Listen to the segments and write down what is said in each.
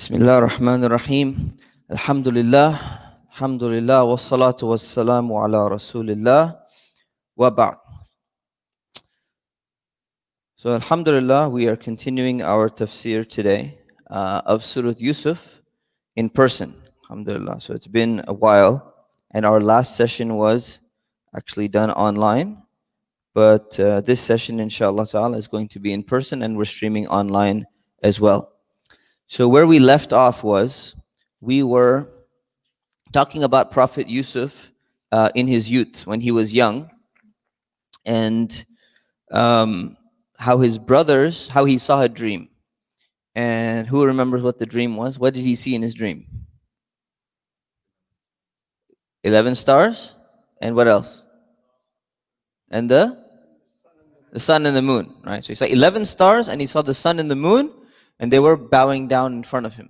Bismillah ar-Rahman ar-Rahim. Alhamdulillah. Alhamdulillah. Wassalatu wassalamu ala Rasulillah. Wa ba'd. So Alhamdulillah, we are continuing our tafsir today of Surah Yusuf in person. Alhamdulillah. So it's been a while, and our last session was actually done online. But this session, inshallah ta'ala, is going to be in person, and we're streaming online as well. So where we left off was, we were talking about Prophet Yusuf in his youth, when he was young, and how his brothers, how he saw a dream. And who remembers what the dream was? What did he see in his dream? 11 stars? And what else? And the sun and the moon, right? So he saw 11 stars, and he saw the sun and the moon, and they were bowing down in front of him.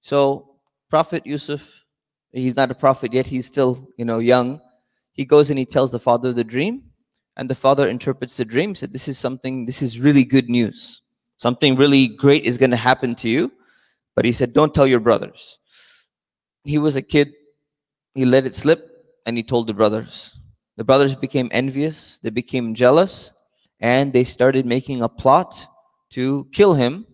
So Prophet Yusuf, he's not a prophet yet, he's still, young. He goes and he tells the father the dream, and the father interprets the dream, said, this is really good news. Something really great is going to happen to you. But he said, don't tell your brothers. He was a kid, he let it slip, and he told the brothers. The brothers became envious, they became jealous, and they started making a plot to kill him.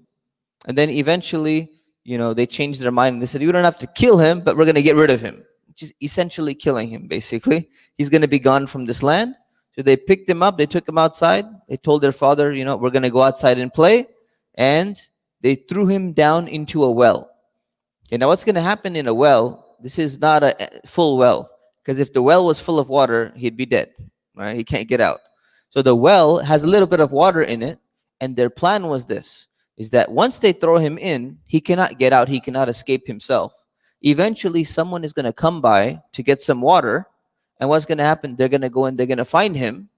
And then eventually, they changed their mind and they said, you don't have to kill him, but we're going to get rid of him, which is essentially killing him, basically. He's going to be gone from this land. So they picked him up, they took him outside, they told their father, we're going to go outside and play, and they threw him down into a well. Okay, now what's going to happen in a well, this is not a full well, because if the well was full of water, he'd be dead, right? He can't get out. So the well has a little bit of water in it, and their plan was this, is that once they throw him in, he cannot get out, he cannot escape himself. Eventually, someone is going to come by to get some water, and what's going to happen? They're going to go and they're going to find him.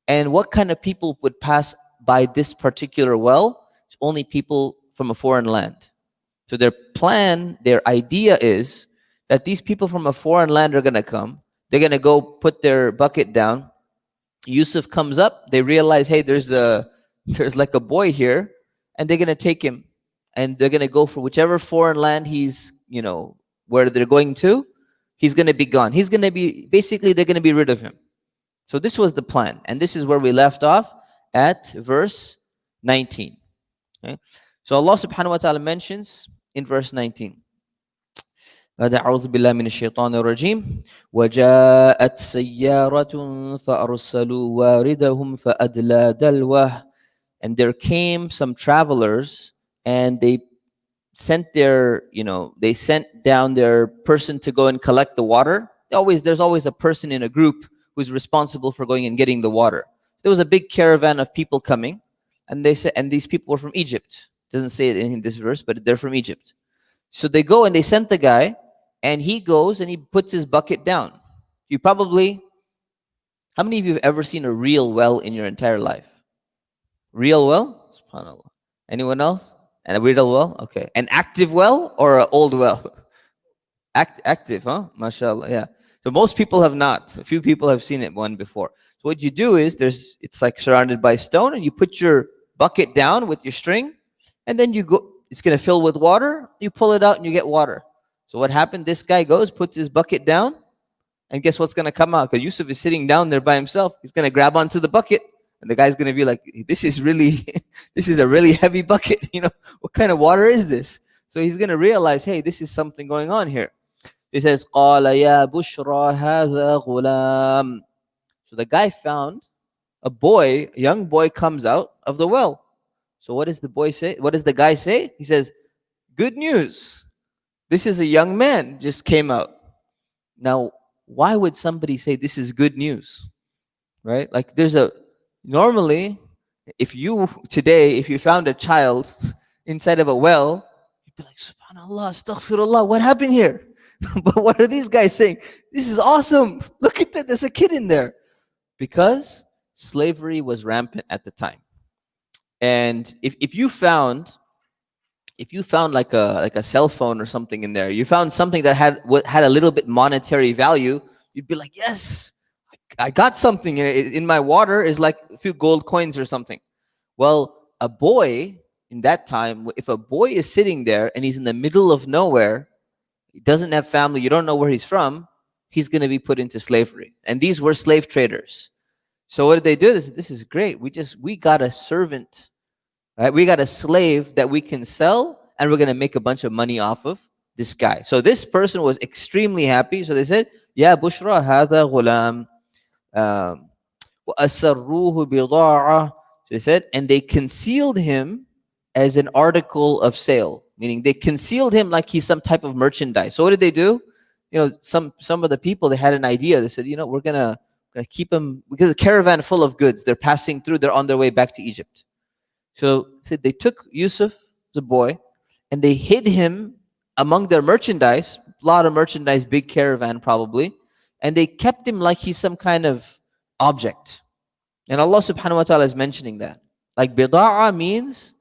And what kind of people would pass by this particular well? It's only people from a foreign land. So their plan, their idea is that these people from a foreign land are going to come. They're going to go put their bucket down. Yusuf comes up. They realize, hey, there's like a boy here, and they're going to take him, and they're going to go for whichever foreign land he's, where they're going to. He's going to be gone. He's going to be, basically, they're going to be rid of him. So this was the plan. And this is where we left off at verse 19. Okay? So Allah subhanahu wa ta'ala mentions in verse 19. أعوذ بالله من الشيطان الرجيم وجاءت سيارة فأرسلوا واردهم فأدلى دلوه. And there came some travelers, and they sent they sent down their person to go and collect the water. There's always a person in a group who's responsible for going and getting the water. There was a big caravan of people coming, and they said, and these people were from Egypt. It doesn't say it in this verse, but they're from Egypt. So they go and they sent the guy, and he goes and he puts his bucket down. How many of you have ever seen a real well in your entire life? Real well? SubhanAllah. Anyone else? And a real well? Okay. An active well or an old well? Active, huh? MashaAllah, yeah. So most people have not. A few people have seen one before. So what you do is, it's like surrounded by stone, and you put your bucket down with your string, and then you go, it's going to fill with water. You pull it out and you get water. So what happened? This guy goes, puts his bucket down, and guess what's going to come out? Because Yusuf is sitting down there by himself. He's going to grab onto the bucket, and the guy's going to be like, this is a really heavy bucket. What kind of water is this? So he's going to realize, hey, this is something going on here. He says, قَالَ يَا بُشْرَى هَذَا غُلَامٌ. So the guy found a young boy comes out of the well. So what does the boy say? What does the guy say? He says, good news. This is a young man just came out. Now, why would somebody say this is good news? Right? Like normally, if you found a child inside of a well, you'd be like, subhanallah, astaghfirullah, what happened here? But what are these guys saying? This is awesome. Look at that, there's a kid in there. Because slavery was rampant at the time. And if you found like a cell phone or something in there, you found something that had a little bit monetary value, you'd be like, yes, I got something in my water is like a few gold coins or something. Well, a boy in that time, if a boy is sitting there and he's in the middle of nowhere, he doesn't have family, you don't know where he's from, he's going to be put into slavery. And these were slave traders. So what did they do? This is great. We got a servant, right? We got a slave that we can sell, and we're going to make a bunch of money off of this guy. So this person was extremely happy. So they said, "Ya Bushra hadha ghulam." وَأَسَرُّوهُ بِضَاعَةً. They said, and they concealed him as an article of sale, meaning they concealed him like he's some type of merchandise. So what did they do? Some of the people, they had an idea. They said, we're gonna keep him, because a caravan full of goods. They're passing through. They're on their way back to Egypt. So they took Yusuf, the boy, and they hid him among their merchandise, a lot of merchandise, big caravan probably, and they kept him like he's some kind of object. And Allah subhanahu wa ta'ala is mentioning that. Like bida'a means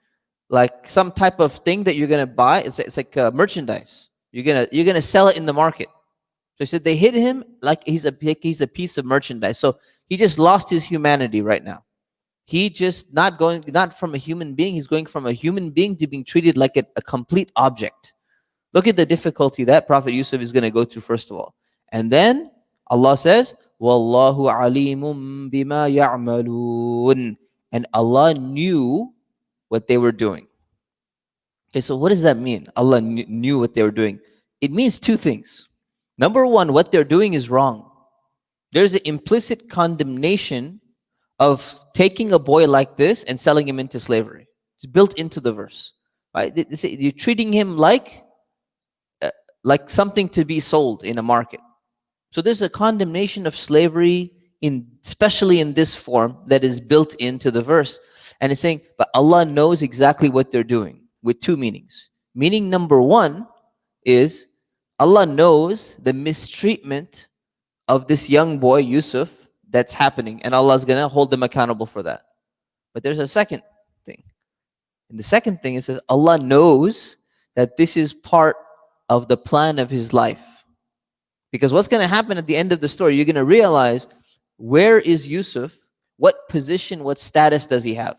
like some type of thing that you're gonna buy. It's like merchandise. You're gonna sell it in the market. So he said they hid him like he's a piece of merchandise. So he just lost his humanity right now. He just not from a human being. He's going from a human being to being treated like a complete object. Look at the difficulty that Prophet Yusuf is gonna go through first of all, and then Allah says, "Wallahu alimum bima ya'malun," and Allah knew what they were doing. Okay, so what does that mean? Allah knew what they were doing. It means two things. Number one, what they're doing is wrong. There's an implicit condemnation of taking a boy like this and selling him into slavery. It's built into the verse. Right? You're treating him like something to be sold in a market. So there's a condemnation of slavery, especially in this form, that is built into the verse. And it's saying, but Allah knows exactly what they're doing, with two meanings. Meaning number one is, Allah knows the mistreatment of this young boy, Yusuf, that's happening. And Allah is going to hold them accountable for that. But there's a second thing. And the second thing is that Allah knows that this is part of the plan of His life. Because what's going to happen at the end of the story, you're going to realize, where is Yusuf? What position, what status does he have?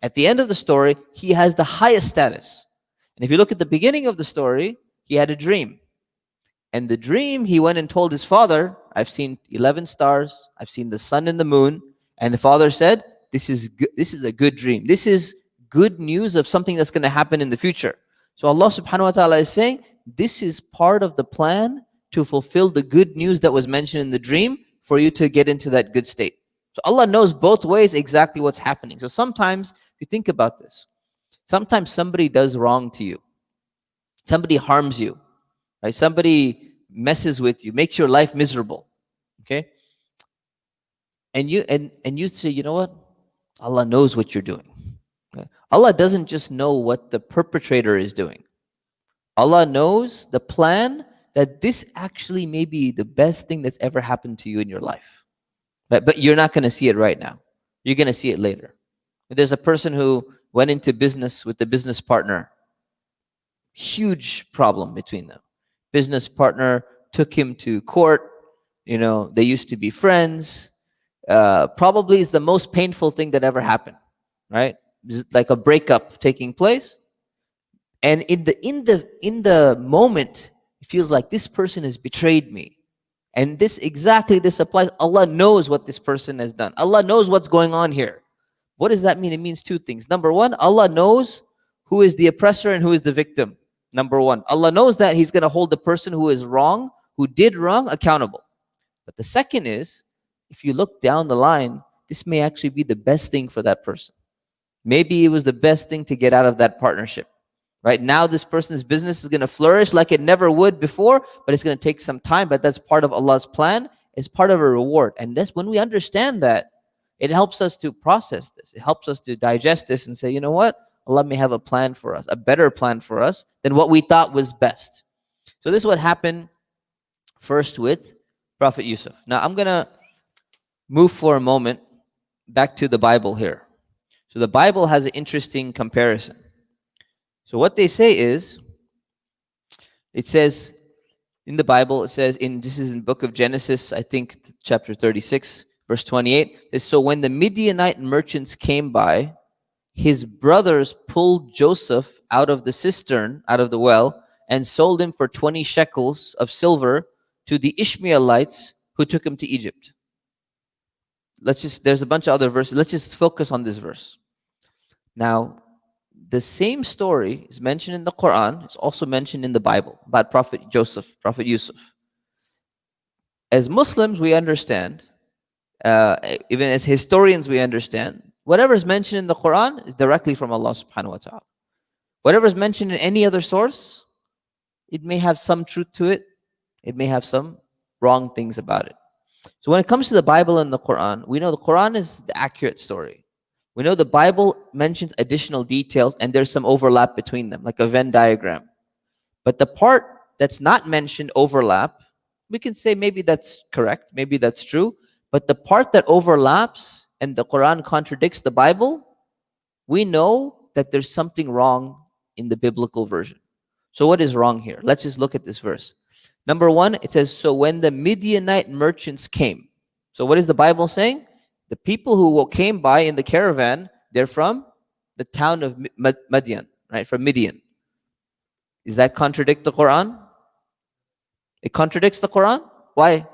At the end of the story, he has the highest status. And if you look at the beginning of the story, he had a dream. And the dream, he went and told his father, I've seen 11 stars, I've seen the sun and the moon. And the father said, this is a good dream. This is good news of something that's going to happen in the future. So Allah subhanahu wa ta'ala is saying, this is part of the plan to fulfill the good news that was mentioned in the dream for you to get into that good state. So Allah knows both ways exactly what's happening. So sometimes, if you think about this, sometimes somebody does wrong to you. Somebody harms you. Right? Somebody messes with you, makes your life miserable. Okay? And you say, you know what? Allah knows what you're doing. Okay? Allah doesn't just know what the perpetrator is doing. Allah knows the plan that this actually may be the best thing that's ever happened to you in your life. But you're not going to see it right now. You're going to see it later. There's a person who went into business with the business partner. Huge problem between them. Business partner took him to court. They used to be friends. Probably is the most painful thing that ever happened. Right? It's like a breakup taking place. And in the moment, it feels like this person has betrayed me. And this applies. Allah knows what this person has done. Allah knows what's going on here. What does that mean? It means two things. Number one, Allah knows who is the oppressor and who is the victim. Number one, Allah knows that He's going to hold the person who is wrong, who did wrong, accountable. But the second is, if you look down the line, this may actually be the best thing for that person. Maybe it was the best thing to get out of that partnership. Right now, this person's business is going to flourish like it never would before, but it's going to take some time. But that's part of Allah's plan. It's part of a reward. And that's when we understand that, it helps us to process this. It helps us to digest this and say, you know what? Allah may have a plan for us, a better plan for us than what we thought was best. So this is what happened first with Prophet Yusuf. Now, I'm going to move for a moment back to the Bible here. So the Bible has an interesting comparison. So what they say is, it says in the Bible, this is in the book of Genesis, I think chapter 36, verse 28. So when the Midianite merchants came by, his brothers pulled Joseph out of the cistern, out of the well, and sold him for 20 shekels of silver to the Ishmaelites who took him to Egypt. There's a bunch of other verses. Let's just focus on this verse. Now, the same story is mentioned in the Quran. It's also mentioned in the Bible about Prophet Joseph, Prophet Yusuf. As Muslims, we understand, even as historians, we understand, whatever is mentioned in the Quran is directly from Allah subhanahu wa ta'ala. Whatever is mentioned in any other source, it may have some truth to it. It may have some wrong things about it. So when it comes to the Bible and the Quran, we know the Quran is the accurate story. We know the Bible mentions additional details and there's some overlap between them, like a Venn diagram. But the part that's not mentioned overlap, we can say maybe that's correct, maybe that's true. But the part that overlaps and the Quran contradicts the Bible, we know that there's something wrong in the biblical version. So what is wrong here? Let's just look at this verse. Number one, it says, so when the Midianite merchants came. So what is the Bible saying? The people who came by in the caravan, they're from the town of Midian, right? From Midian. Does that contradict the Quran? It contradicts the Quran? Why?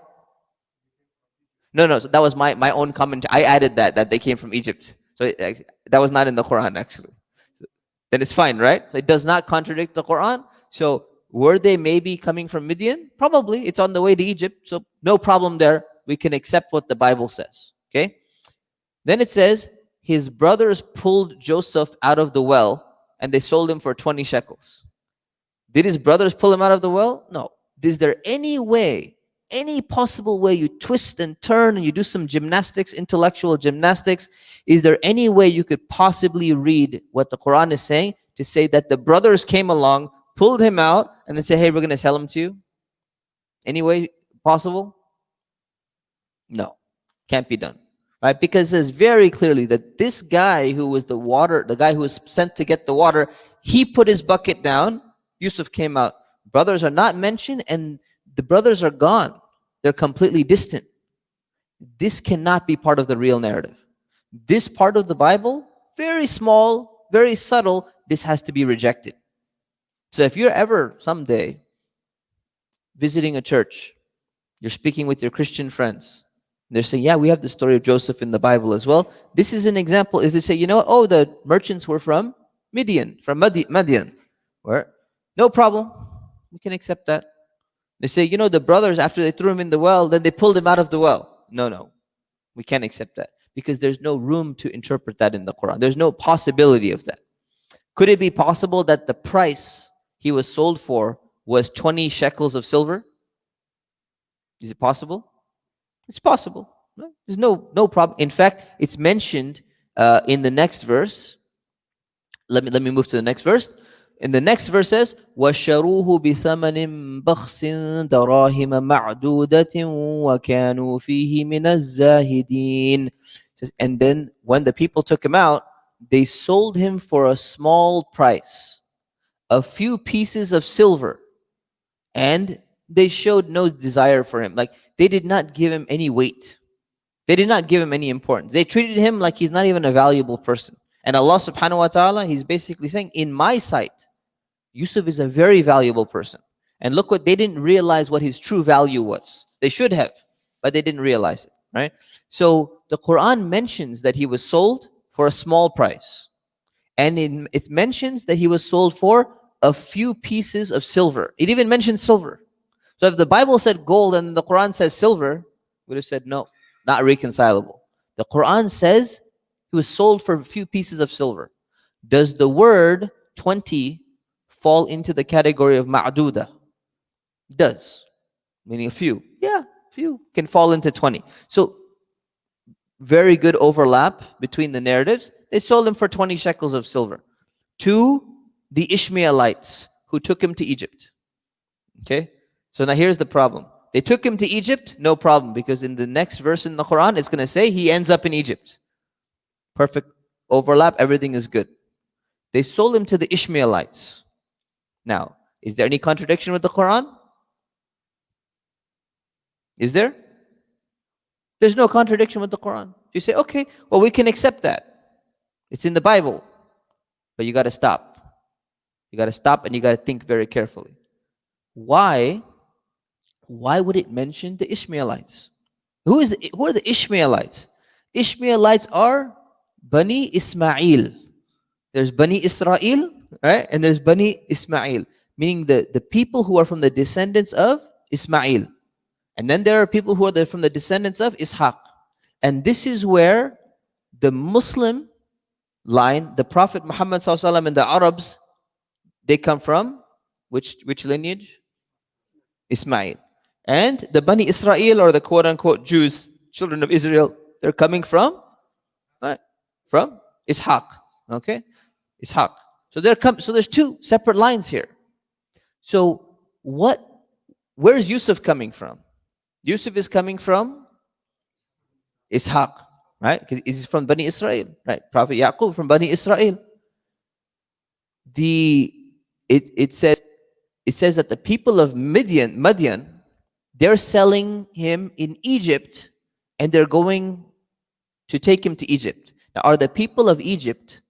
No, so that was my own comment. I added that they came from Egypt. So that was not in the Quran, actually. So then it's fine, right? So it does not contradict the Quran. So were they maybe coming from Midian? Probably. It's on the way to Egypt. So no problem there. We can accept what the Bible says. Okay? Then it says, his brothers pulled Joseph out of the well and they sold him for 20 shekels. Did his brothers pull him out of the well? No. Is there any way, any possible way you twist and turn and you do some gymnastics, intellectual gymnastics? Is there any way you could possibly read what the Quran is saying to say that the brothers came along, pulled him out, and then say, hey, we're going to sell him to you? Any way possible? No. Can't be done. Right? Because it says very clearly that this guy who was the guy who was sent to get the water, he put his bucket down. Yusuf came out. Brothers are not mentioned, and the brothers are gone. They're completely distant. This cannot be part of the real narrative. This part of the Bible, very small, very subtle, this has to be rejected. So if you're ever someday visiting a church, you're speaking with your Christian friends, they're saying, yeah, we have the story of Joseph in the Bible as well. This is an example. Is they say, you know, oh, the merchants were from Midian, from Madian. Where? No problem. We can accept that. They say, you know, the brothers, after they threw him in the well, then they pulled him out of the well. No. We can't accept that because there's no room to interpret that in the Quran. There's no possibility of that. Could it be possible that the price he was sold for was 20 shekels of silver? Is it possible? It's possible. No? There's no problem. In fact, it's mentioned in the next verse. Let me move to the next verse. In the next verse says, وَشَرُوهُ بِثَمَنٍ بَخْسٍ دَرَاهِمَ مَعْدُودَةٍ وَكَانُوا فِيهِ مِنَ الزَّاهِدِينَ. And then when the people took him out, they sold him for a small price, a few pieces of silver, and they showed no desire for him. Like, they did not give him any weight. They did not give him any importance. They treated him like he's not even a valuable person. And Allah subhanahu wa ta'ala, he's basically saying, in my sight, Yusuf is a very valuable person. And look what, they didn't realize what his true value was. They should have, but they didn't realize it, right? So the Quran mentions that he was sold for a small price. And it mentions that he was sold for a few pieces of silver. It even mentions silver. So if the Bible said gold and the Quran says silver, we would have said no, not reconcilable. The Quran says he was sold for a few pieces of silver. Does the word 20 fall into the category of ma'duda? Does. Meaning a few. Yeah, few can fall into 20. So very good overlap between the narratives. They sold him for 20 shekels of silver to the Ishmaelites who took him to Egypt. Okay? So now here's the problem. They took him to Egypt, no problem, because in the next verse in the Quran, it's going to say he ends up in Egypt. Perfect overlap, everything is good. They sold him to the Ishmaelites. Now, is there any contradiction with the Quran? Is there? There's no contradiction with the Quran. You say, okay, well, we can accept that. It's in the Bible. But you got to stop. You got to stop and you got to think very carefully. Why would it mention the Ishmaelites? Who are the Ishmaelites? Ishmaelites are Bani Ismail. There's Bani Israel, right? And there's Bani Ismail, meaning the people who are from the descendants of Ismail. And then there are people who are from the descendants of Ishaq. And this is where the Muslim line, the Prophet Muhammad ﷺ and the Arabs, they come from which lineage? Ismail. And the Bani Israel, or the quote-unquote Jews, children of Israel, they're coming from right? From Ishaq. Okay? Ishaq. So there's two separate lines here. So where's Yusuf coming from? Yusuf is coming from Ishaq, right? Because he's from Bani Israel, right? Prophet Yaqub from Bani Israel. It says that the people of Madian, they're selling him in Egypt, and they're going to take him to Egypt. Now, are the people of Egypt,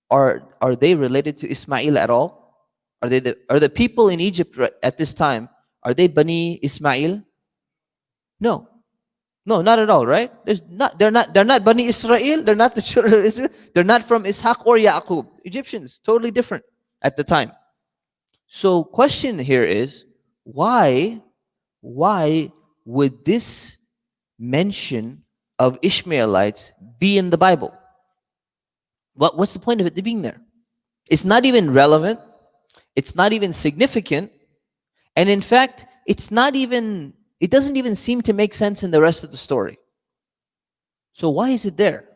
are they related to Ismail at all? Are the people in Egypt at this time, are they Bani Ismail? No, not at all, right? They're not Bani Israel. They're not the children of Israel. They're not from Ishaq or Yaqub. Egyptians, totally different at the time. So, question here is, why would this mention of Ishmaelites be in the Bible? What's the point of it being there? It's not even relevant. It's not even significant. And in fact, it doesn't even seem to make sense in the rest of the story. So why is it there?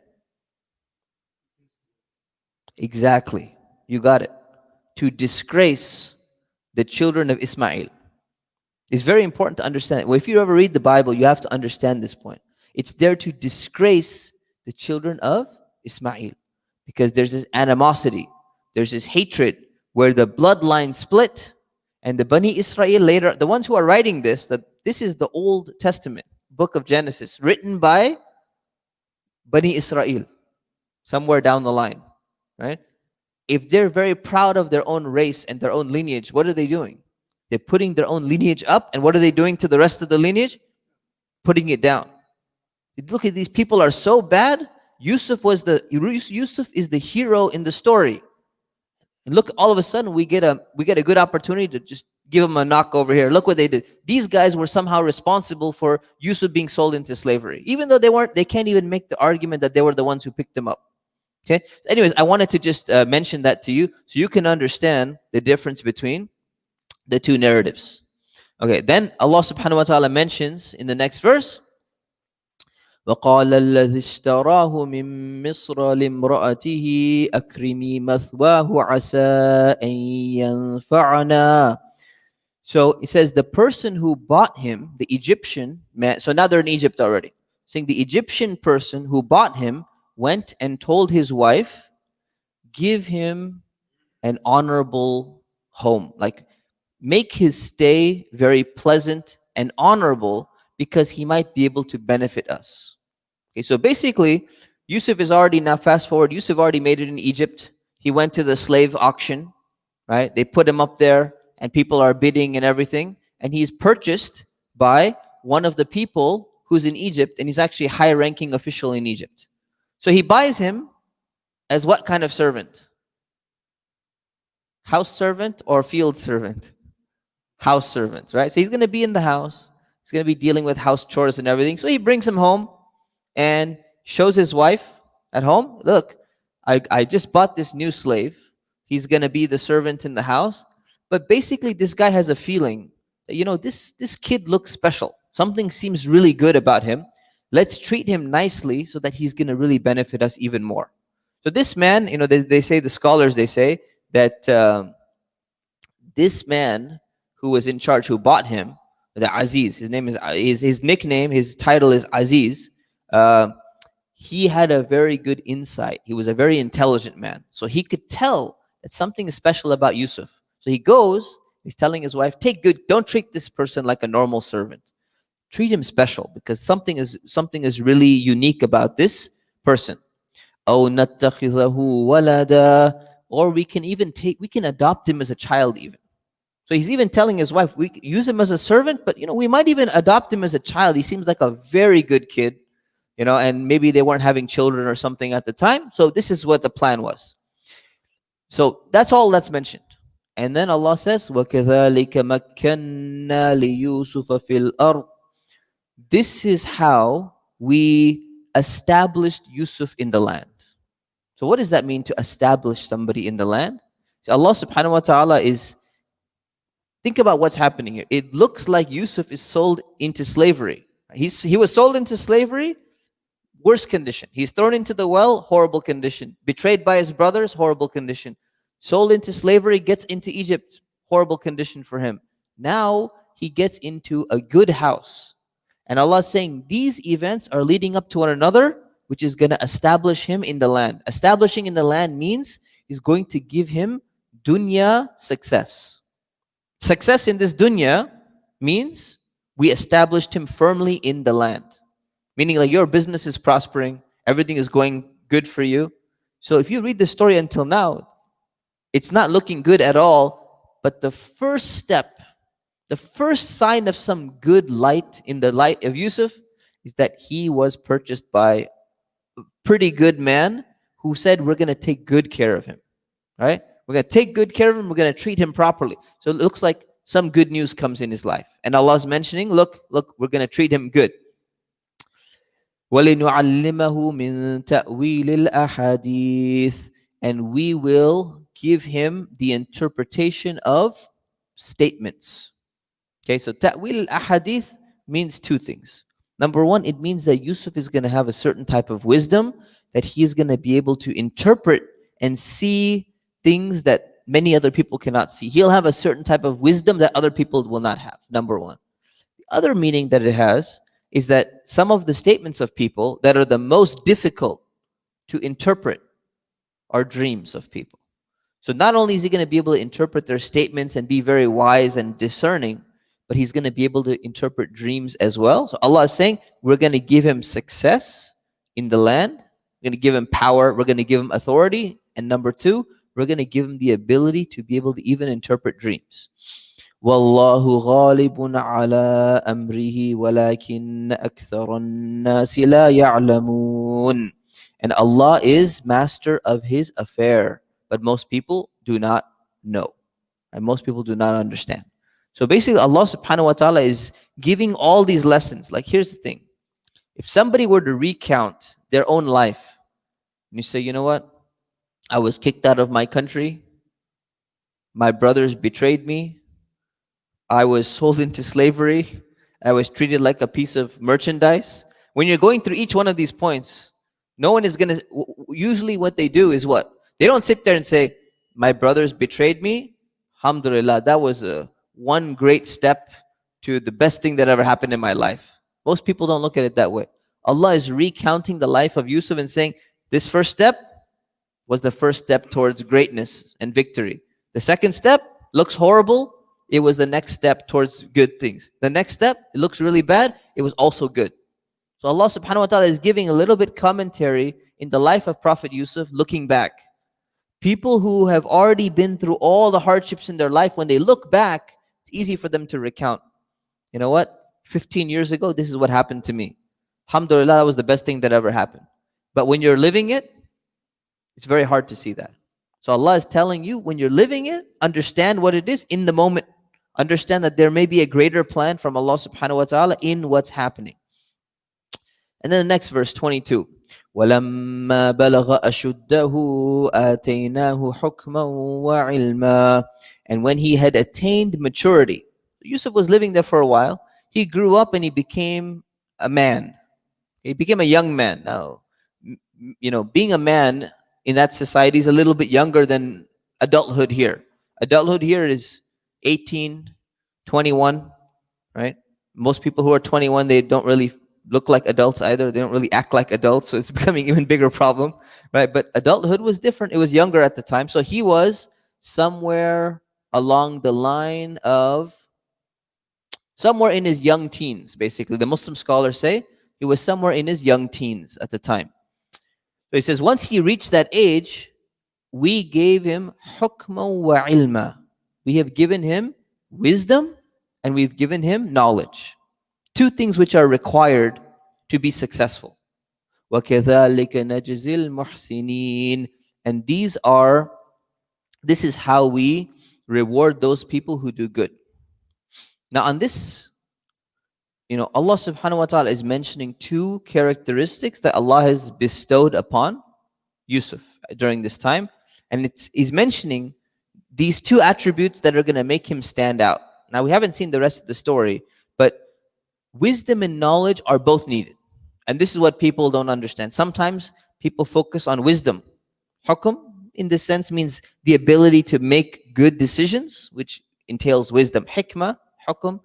Exactly. You got it. To disgrace the children of Ismail. It's very important to understand. Well, if you ever read the Bible, you have to understand this point. It's there to disgrace the children of Ismail. Because there's this animosity, there's this hatred where the bloodline split, and the Bani Israel later, the ones who are writing this is the Old Testament, book of Genesis, written by Bani Israel, somewhere down the line, right? If they're very proud of their own race and their own lineage, what are they doing? They're putting their own lineage up, and what are they doing to the rest of the lineage? Putting it down. Look at these people are so bad. Yusuf is the hero in the story. And look, all of a sudden we get a good opportunity to just give them a knock over here. Look what they did. These guys were somehow responsible for Yusuf being sold into slavery. Even though they can't even make the argument that they were the ones who picked him up. Okay? Anyways, I wanted to just mention that to you so you can understand the difference between the two narratives. Okay, then Allah subhanahu wa ta'ala mentions in the next verse, وقال الذي اشتراه من مصر لامرأته أكرمي مثواه عسى أن ينفعنا. So it says the person who bought him, the Egyptian man, so now they're in Egypt already. Saying the Egyptian person who bought him went and told his wife, give him an honorable home. Like make his stay very pleasant and honorable because he might be able to benefit us. Okay, so basically, Yusuf is already, now fast forward, Yusuf already made it in Egypt. He went to the slave auction, right? They put him up there and people are bidding and everything. And he's purchased by one of the people who's in Egypt, and he's actually a high-ranking official in Egypt. So he buys him as what kind of servant? House servant or field servant? House servant, right? So he's going to be in the house. He's going to be dealing with house chores and everything. So he brings him home and shows his wife at home, look, I just bought this new slave. He's going to be the servant in the house. But basically, this guy has a feeling that, this kid looks special. Something seems really good about him. Let's treat him nicely so that he's going to really benefit us even more. So this man, they say, the scholars, they say that this man who was in charge, who bought him, the Aziz, his name is, his nickname, his title is Aziz. He had a very good insight. He was a very intelligent man. So he could tell that something is special about Yusuf. So he goes, he's telling his wife, don't treat this person like a normal servant. Treat him special because something is really unique about this person. أَوْ نَتَّخِذَهُ وَلَدًا. or we can adopt him as a child even. So he's even telling his wife, we use him as a servant, but we might even adopt him as a child. He seems like a very good kid, and maybe they weren't having children or something at the time. So this is what the plan was. So that's all that's mentioned. And then Allah says, وَكَذَلِكَ مَكَّنَّا لِيُوسُفَ فِي الْأَرْضِ. This is how we established Yusuf in the land. So what does that mean, to establish somebody in the land? So Allah subhanahu wa ta'ala is, think about what's happening here. It looks like Yusuf is sold into slavery. He was sold into slavery, worst condition. He's thrown into the well, horrible condition. Betrayed by his brothers, horrible condition. Sold into slavery, gets into Egypt, horrible condition for him. Now he gets into a good house. And Allah is saying these events are leading up to one another, which is going to establish him in the land. Establishing in the land means He's going to give him dunya success. Success in this dunya means we established him firmly in the land. Meaning like your business is prospering, everything is going good for you. So if you read the story until now, it's not looking good at all. But the first step, the first sign of some good light in the light of Yusuf is that he was purchased by a pretty good man who said, we're going to take good care of him. Right? We're going to take good care of him. We're going to treat him properly. So it looks like some good news comes in his life. And Allah's mentioning, look, we're going to treat him good. وَلِنُعَلِّمَهُ مِن تَأْوِيلِ الْأَحَادِيثِ. And we will give him the interpretation of statements. Okay, so ta'wil al-ahadith means two things. Number one, it means that Yusuf is going to have a certain type of wisdom that he is going to be able to interpret and see things that many other people cannot see. He'll have a certain type of wisdom that other people will not have, number one. The other meaning that it has is that some of the statements of people that are the most difficult to interpret are dreams of people. So not only is he going to be able to interpret their statements and be very wise and discerning, but he's going to be able to interpret dreams as well. So Allah is saying, we're going to give him success in the land. We're going to give him power. We're going to give him authority. And number two, we're going to give him the ability to be able to even interpret dreams. وَاللَّهُ غَالِبٌ عَلَىٰ أَمْرِهِ وَلَكِنَّ أَكْثَرَ النَّاسِ لَا يَعْلَمُونَ. And Allah is master of His affair, but most people do not know. And most people do not understand. So basically, Allah subhanahu wa ta'ala is giving all these lessons. Like, here's the thing. If somebody were to recount their own life, and you say, you know what? I was kicked out of my country. My brothers betrayed me. I was sold into slavery. I was treated like a piece of merchandise. When you're going through each one of these points, no one is going to, usually what they do is what? They don't sit there and say, my brothers betrayed me. Alhamdulillah, that was one great step to the best thing that ever happened in my life. Most people don't look at it that way. Allah is recounting the life of Yusuf and saying, this first step was the first step towards greatness and victory. The second step looks horrible. It was the next step towards good things. The next step, it looks really bad. It was also good. So Allah subhanahu wa ta'ala is giving a little bit commentary in the life of Prophet Yusuf, looking back. People who have already been through all the hardships in their life, when they look back, it's easy for them to recount. You know what? 15 years ago, this is what happened to me. Alhamdulillah, that was the best thing that ever happened. But when you're living it, it's very hard to see that. So Allah is telling you, when you're living it, understand what it is in the moment. Understand that there may be a greater plan from Allah subhanahu wa ta'ala in what's happening. And then the next verse, 22. وَلَمَّا بَلَغَ أَشُدَّهُ آتَيْنَاهُ حُكْمًا وَعِلْمًا. And when he had attained maturity, Yusuf was living there for a while. He grew up and he became a man. He became a young man. Now, being a man in that society is a little bit younger than adulthood here. Adulthood here is 18, 21, right? Most people who are 21, they don't really look like adults either. They don't really act like adults, so it's becoming an even bigger problem, right? But adulthood was different. It was younger at the time. So he was somewhere along the line of, somewhere in his young teens, basically. The Muslim scholars say he was somewhere in his young teens at the time. So he says once he reached that age, we gave him hukma wa ilma. We have given him wisdom and we've given him knowledge. Two things which are required to be successful. وَكَذَلِكَ نَجْزِي الْمُحْسِنِينَ. And this is how we reward those people who do good. Now on this, Allah subhanahu wa ta'ala is mentioning two characteristics that Allah has bestowed upon Yusuf during this time. And he's mentioning these two attributes that are going to make him stand out. Now we haven't seen the rest of the story, but wisdom and knowledge are both needed. And this is what people don't understand. Sometimes people focus on wisdom. Hukum, in this sense, means the ability to make good decisions, which entails wisdom. Hikmah, hukum,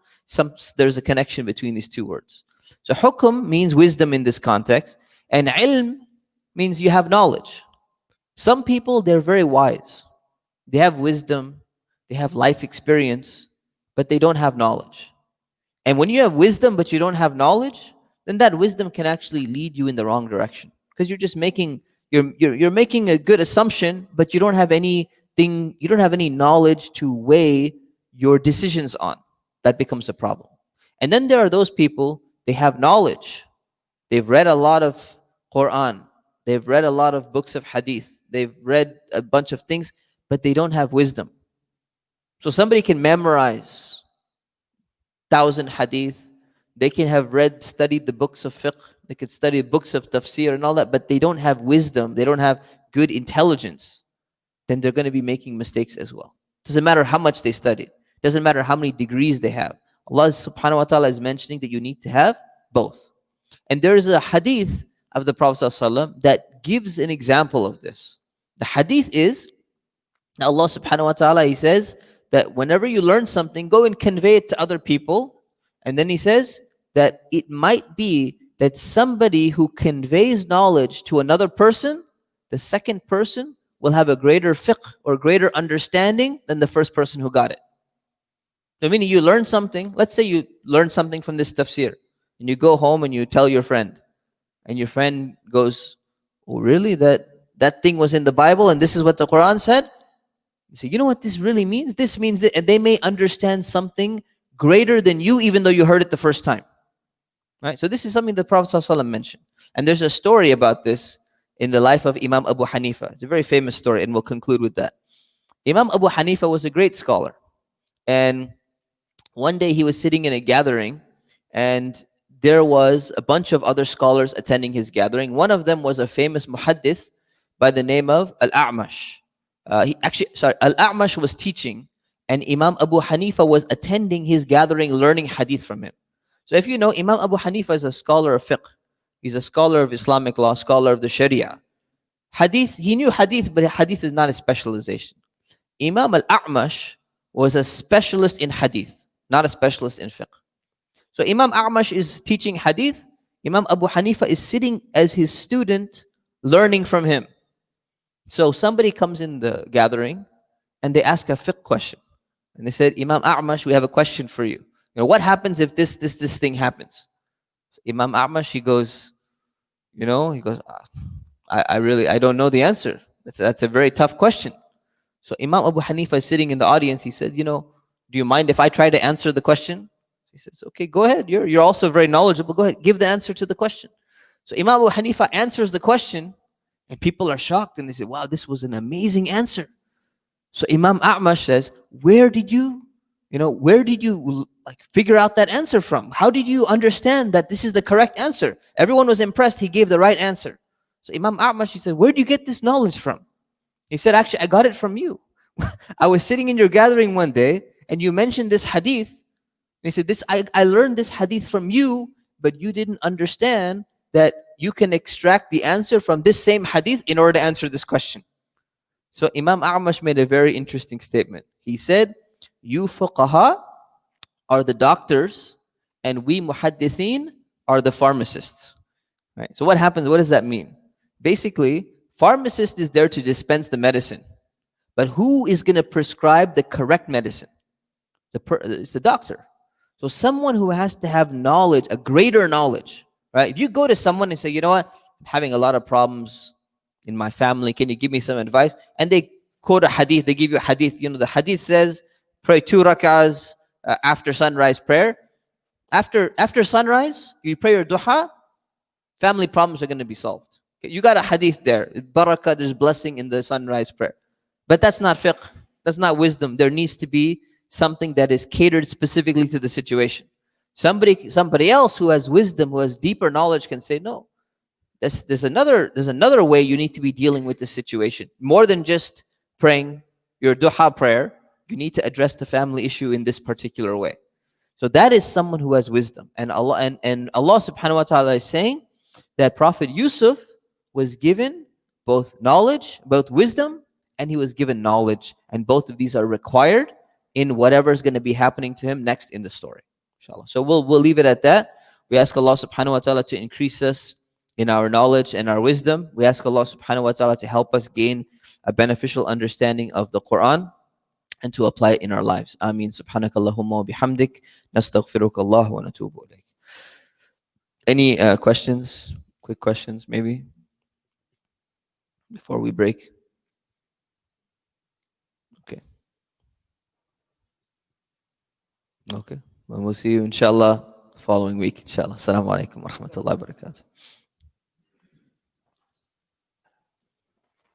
there's a connection between these two words. So hukum means wisdom in this context, and ilm means you have knowledge. Some people, they're very wise. They have wisdom, they have life experience, but they don't have knowledge. And when you have wisdom but you don't have knowledge, then that wisdom can actually lead you in the wrong direction, because you're just making you're making a good assumption, but you don't have any knowledge to weigh your decisions on. That becomes a problem. And then there are those people, they have knowledge. They've read a lot of Quran. They've read a lot of books of hadith. They've read a bunch of things, but they don't have wisdom. So somebody can memorize 1,000 hadith. They can have studied the books of fiqh. They could study books of tafseer and all that, but they don't have wisdom. They don't have good intelligence. Then they're going to be making mistakes as well. Doesn't matter how much they studied. Doesn't matter how many degrees they have. Allah subhanahu wa ta'ala is mentioning that you need to have both. And there is a hadith of the Prophet ﷺ that gives an example of this. The hadith is, Allah subhanahu wa ta'ala, He says that whenever you learn something, go and convey it to other people. And then He says that it might be that somebody who conveys knowledge to another person, the second person will have a greater fiqh or greater understanding than the first person who got it. So meaning you learn something, let's say you learn something from this tafsir, and you go home and you tell your friend, and your friend goes, oh really, that thing was in the Bible and this is what the Quran said? You say, you know what this really means? This means that, and they may understand something greater than you, even though you heard it the first time. Right? So this is something the Prophet ﷺ mentioned. And there's a story about this in the life of Imam Abu Hanifa. It's a very famous story, and we'll conclude with that. Imam Abu Hanifa was a great scholar. And one day he was sitting in a gathering, and there was a bunch of other scholars attending his gathering. One of them was a famous muhaddith by the name of Al-A'mash. Al-A'mash was teaching, and Imam Abu Hanifa was attending his gathering, learning hadith from him. So if you know, Imam Abu Hanifa is a scholar of fiqh. He's a scholar of Islamic law, scholar of the Sharia. Hadith, he knew hadith, but hadith is not a specialization. Imam Al-A'mash was a specialist in hadith, not a specialist in fiqh. So Imam A'mash is teaching hadith. Imam Abu Hanifa is sitting as his student, learning from him. So somebody comes in the gathering and they ask a fiqh question. And they said, Imam A'mash, we have a question for you. What happens if this thing happens? Imam A'mash, he goes, I don't know the answer. That's a very tough question. So Imam Abu Hanifa is sitting in the audience. He said, do you mind if I try to answer the question? He says, okay, go ahead. You're also very knowledgeable. Go ahead, give the answer to the question. So Imam Abu Hanifa answers the question, and people are shocked, and they say, wow, this was an amazing answer. So Imam A'mash says, where did you figure out that answer from? How did you understand that this is the correct answer? Everyone was impressed. He gave the right answer. So Imam A'mash, he said, where do you get this knowledge from? He said, actually, I got it from you. I was sitting in your gathering one day, and you mentioned this hadith. And he said, I learned this hadith from you, but you didn't understand that you can extract the answer from this same hadith in order to answer this question. So Imam A'mash made a very interesting statement. He said, you fuqaha are the doctors, and we muhaddithin are the pharmacists. Right? So what happens? What does that mean? Basically, pharmacist is there to dispense the medicine. But who is going to prescribe the correct medicine? It's the doctor. So someone who has to have knowledge, a greater knowledge, right? If you go to someone and say, you know what, I'm having a lot of problems in my family. Can you give me some advice? And they quote a hadith. They give you a hadith. The hadith says, pray 2 rak'ahs after sunrise prayer. After sunrise, you pray your duha, family problems are going to be solved. Okay, you got a hadith there. Barakah, there's blessing in the sunrise prayer. But that's not fiqh. That's not wisdom. There needs to be something that is catered specifically to the situation. Somebody else who has wisdom, who has deeper knowledge, can say, no, there's another way you need to be dealing with the situation. More than just praying your duha prayer, you need to address the family issue in this particular way. So that is someone who has wisdom. And Allah subhanahu wa ta'ala is saying that Prophet Yusuf was given both knowledge, both wisdom, and he was given knowledge. And both of these are required in whatever is going to be happening to him next in the story. Inshallah. So we'll leave it at that. We ask Allah subhanahu wa ta'ala to increase us in our knowledge and our wisdom. We ask Allah subhanahu wa ta'ala to help us gain a beneficial understanding of the Quran and to apply it in our lives. Ameen. Subhanakallahumma wa bihamdik. Nastaghfiruka Allah wa natubu ilayk. Any questions? Quick questions, maybe? Before we break? Okay. Okay. Well, we'll see you, inshallah, following week, inshallah. Assalamu alaikum wa rahmatullahi wa barakatuh.